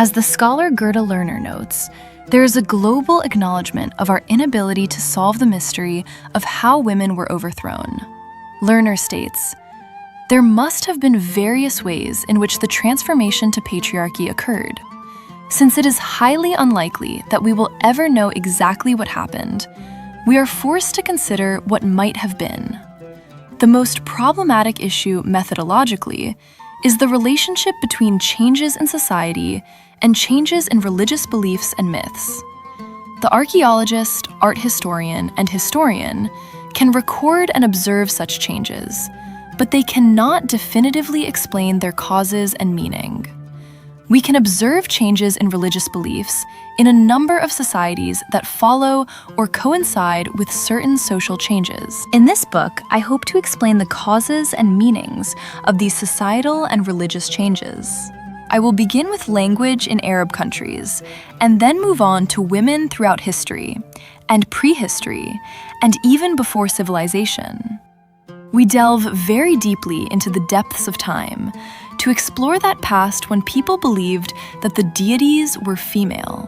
As the scholar Gerda Lerner notes, there is a global acknowledgement of our inability to solve the mystery of how women were overthrown. Lerner states, "There must have been various ways in which the transformation to patriarchy occurred. Since it is highly unlikely that we will ever know exactly what happened, we are forced to consider what might have been. The most problematic issue methodologically is the relationship between changes in society and changes in religious beliefs and myths. The archaeologist, art historian, and historian can record and observe such changes, but they cannot definitively explain their causes and meaning. We can observe changes in religious beliefs in a number of societies that follow or coincide with certain social changes. In this book, I hope to explain the causes and meanings of these societal and religious changes. I will begin with language in Arab countries, and then move on to women throughout history, and prehistory, and even before civilization. We delve very deeply into the depths of time to explore that past when people believed that the deities were female.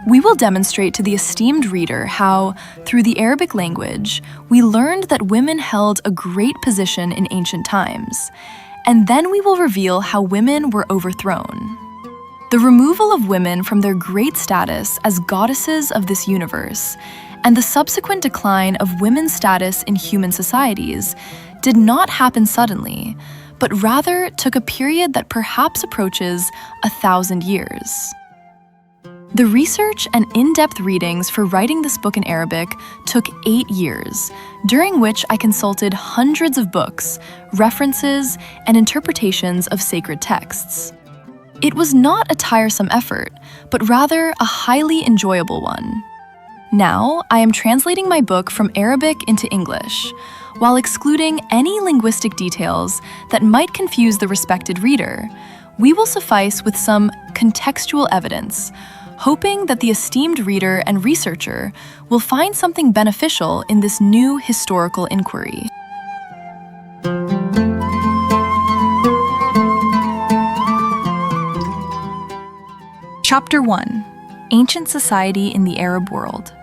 We will demonstrate to the esteemed reader how, through the Arabic language, we learned that women held a great position in ancient times, and then we will reveal how women were overthrown. The removal of women from their great status as goddesses of this universe, and the subsequent decline of women's status in human societies, did not happen suddenly, but rather took a period that perhaps approaches 1,000 years. The research and in-depth readings for writing this book in Arabic took 8 years, during which I consulted hundreds of books, references, and interpretations of sacred texts. It was not a tiresome effort, but rather a highly enjoyable one. Now, I am translating my book from Arabic into English, while excluding any linguistic details that might confuse the respected reader. We will suffice with some contextual evidence, hoping that the esteemed reader and researcher will find something beneficial in this new historical inquiry. Chapter 1: Ancient Society in the Arab World.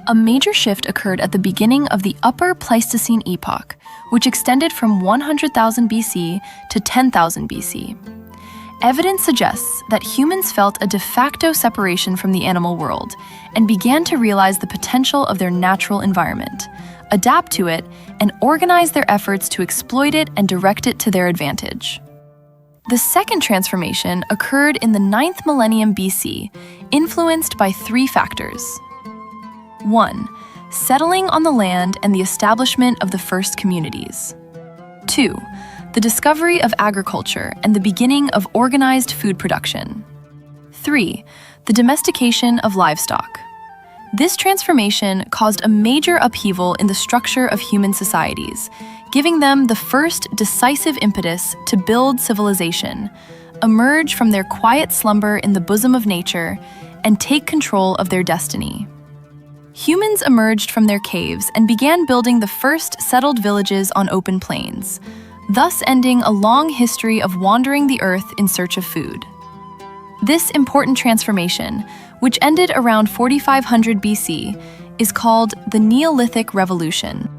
A major shift occurred at the beginning of the Upper Pleistocene epoch, which extended from 100,000 BC to 10,000 BC. Evidence suggests that humans felt a de facto separation from the animal world and began to realize the potential of their natural environment, adapt to it, and organize their efforts to exploit it and direct it to their advantage. The second transformation occurred in the 9th millennium BC, influenced by 3 factors. 1. Settling on the land and the establishment of the first communities. 2. The discovery of agriculture and the beginning of organized food production. 3. The domestication of livestock. This transformation caused a major upheaval in the structure of human societies, giving them the first decisive impetus to build civilization, emerge from their quiet slumber in the bosom of nature, and take control of their destiny. Humans emerged from their caves and began building the first settled villages on open plains, thus ending a long history of wandering the earth in search of food. This important transformation, which ended around 4500 BC, is called the Neolithic Revolution.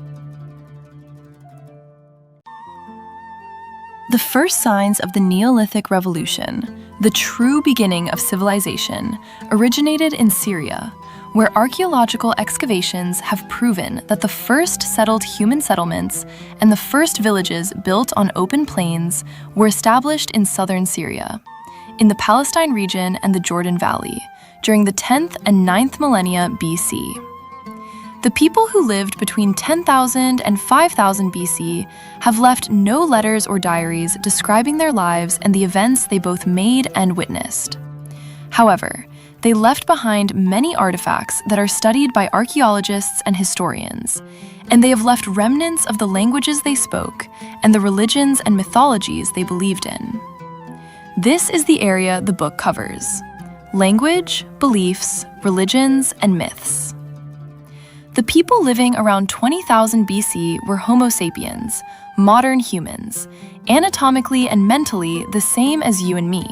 The first signs of the Neolithic Revolution, the true beginning of civilization, originated in Syria, where archaeological excavations have proven that the first settled human settlements and the first villages built on open plains were established in southern Syria, in the Palestine region and the Jordan Valley, during the 10th and 9th millennia BC. The people who lived between 10,000 and 5,000 BC have left no letters or diaries describing their lives and the events they both made and witnessed. However, they left behind many artifacts that are studied by archaeologists and historians, and they have left remnants of the languages they spoke and the religions and mythologies they believed in. This is the area the book covers: language, beliefs, religions, and myths. The people living around 20,000 BC were Homo sapiens, modern humans, anatomically and mentally the same as you and me.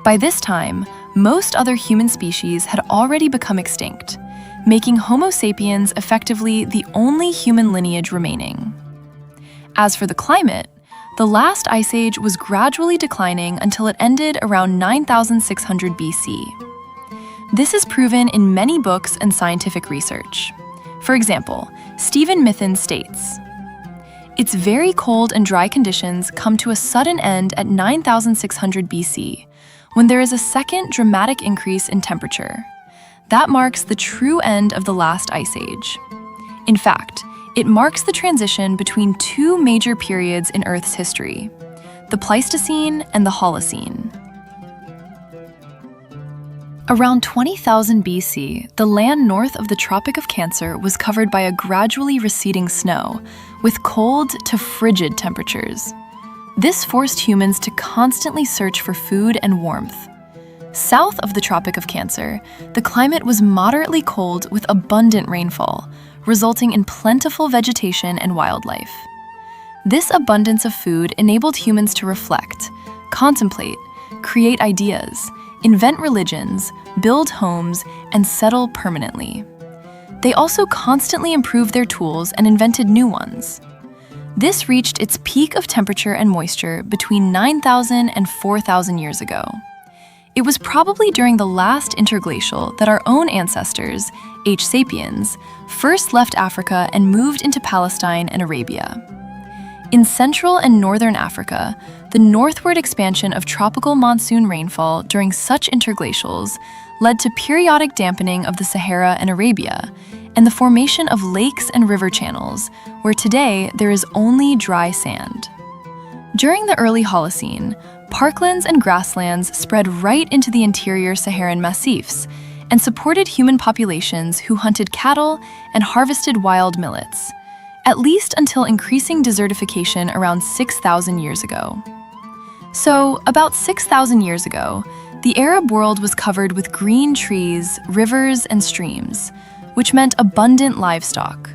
By this time, most other human species had already become extinct, making Homo sapiens effectively the only human lineage remaining. As for the climate, the last ice age was gradually declining until it ended around 9,600 BC. This is proven in many books and scientific research. For example, Stephen Mithin states, "Its very cold and dry conditions come to a sudden end at 9,600 BC, when there is a second dramatic increase in temperature. That marks the true end of the last ice age. In fact, it marks the transition between two major periods in Earth's history, the Pleistocene and the Holocene." Around 20,000 BC, the land north of the Tropic of Cancer was covered by a gradually receding snow, with cold to frigid temperatures. This forced humans to constantly search for food and warmth. South of the Tropic of Cancer, the climate was moderately cold with abundant rainfall, resulting in plentiful vegetation and wildlife. This abundance of food enabled humans to reflect, contemplate, create ideas, invent religions, build homes, and settle permanently. They also constantly improved their tools and invented new ones. This reached its peak of temperature and moisture between 9,000 and 4,000 years ago. It was probably during the last interglacial that our own ancestors, H. sapiens, first left Africa and moved into Palestine and Arabia. In Central and Northern Africa, the northward expansion of tropical monsoon rainfall during such interglacials led to periodic dampening of the Sahara and Arabia, and the formation of lakes and river channels, where today there is only dry sand. During the early Holocene, parklands and grasslands spread right into the interior Saharan massifs and supported human populations who hunted cattle and harvested wild millets, at least until increasing desertification around 6,000 years ago. So, about 6,000 years ago, the Arab world was covered with green trees, rivers, and streams, which meant abundant livestock.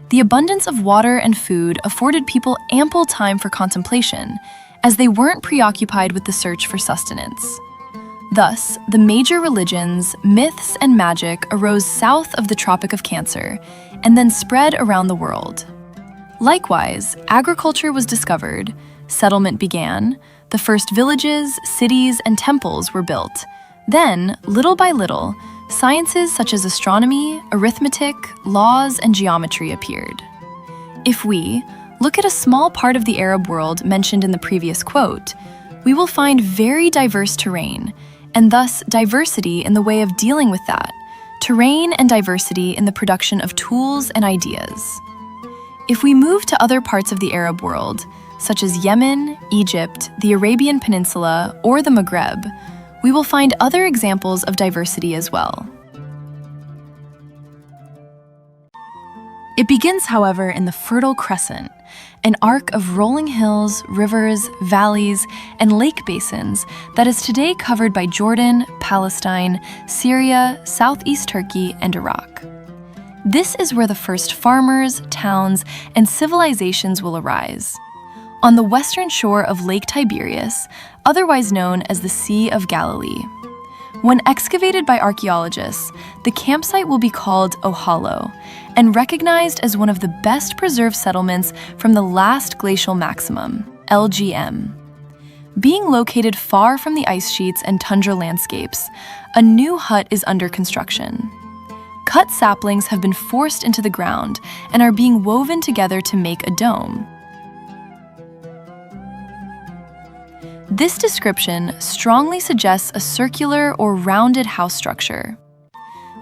The abundance of water and food afforded people ample time for contemplation, as they weren't preoccupied with the search for sustenance. Thus, the major religions, myths, and magic arose south of the Tropic of Cancer, and then spread around the world. Likewise, agriculture was discovered, settlement began, the first villages, cities, and temples were built. Then, little by little, sciences such as astronomy, arithmetic, laws, and geometry appeared. If we look at a small part of the Arab world mentioned in the previous quote, we will find very diverse terrain, and thus diversity in the way of dealing with that, terrain and diversity in the production of tools and ideas. If we move to other parts of the Arab world, such as Yemen, Egypt, the Arabian Peninsula, or the Maghreb, we will find other examples of diversity as well. It begins, however, in the Fertile Crescent, an arc of rolling hills, rivers, valleys, and lake basins that is today covered by Jordan, Palestine, Syria, southeast Turkey, and Iraq. This is where the first farmers, towns, and civilizations will arise. On the western shore of Lake Tiberias, otherwise known as the Sea of Galilee. When excavated by archaeologists, the campsite will be called Ohalo and recognized as one of the best preserved settlements from the last glacial maximum, LGM. Being located far from the ice sheets and tundra landscapes, a new hut is under construction. Cut saplings have been forced into the ground and are being woven together to make a dome. This description strongly suggests a circular or rounded house structure.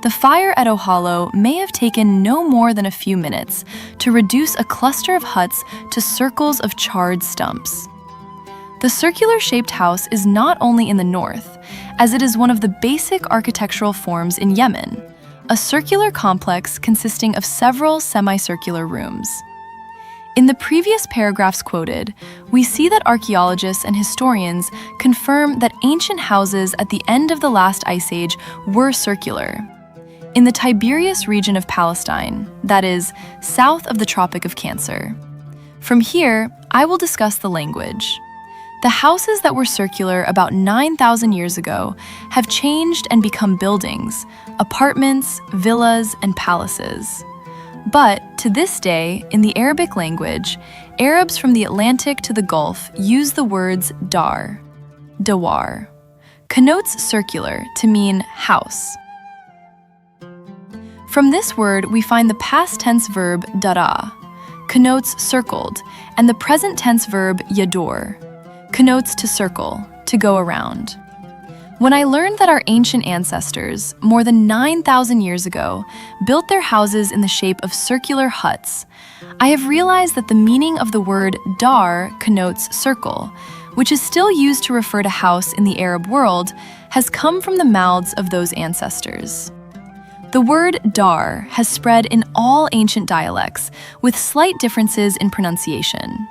The fire at Ohalo may have taken no more than a few minutes to reduce a cluster of huts to circles of charred stumps. The circular-shaped house is not only in the north, as it is one of the basic architectural forms in Yemen, a circular complex consisting of several semicircular rooms. In the previous paragraphs quoted, we see that archaeologists and historians confirm that ancient houses at the end of the last ice age were circular. In the Tiberias region of Palestine, that is, south of the Tropic of Cancer. From here, I will discuss the language. The houses that were circular about 9,000 years ago have changed and become buildings, apartments, villas, and palaces. But to this day, in the Arabic language, Arabs from the Atlantic to the Gulf use the words dar, dawar, connotes circular to mean house. From this word, we find the past tense verb dara, connotes circled, and the present tense verb yadur, connotes to circle, to go around. When I learned that our ancient ancestors, more than 9,000 years ago, built their houses in the shape of circular huts, I have realized that the meaning of the word dar connotes circle, which is still used to refer to house in the Arab world, has come from the mouths of those ancestors. The word dar has spread in all ancient dialects, with slight differences in pronunciation.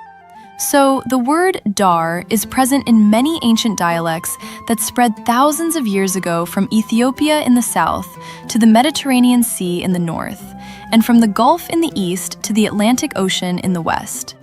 So, the word dar is present in many ancient dialects that spread thousands of years ago from Ethiopia in the south to the Mediterranean Sea in the north, and from the Gulf in the east to the Atlantic Ocean in the west.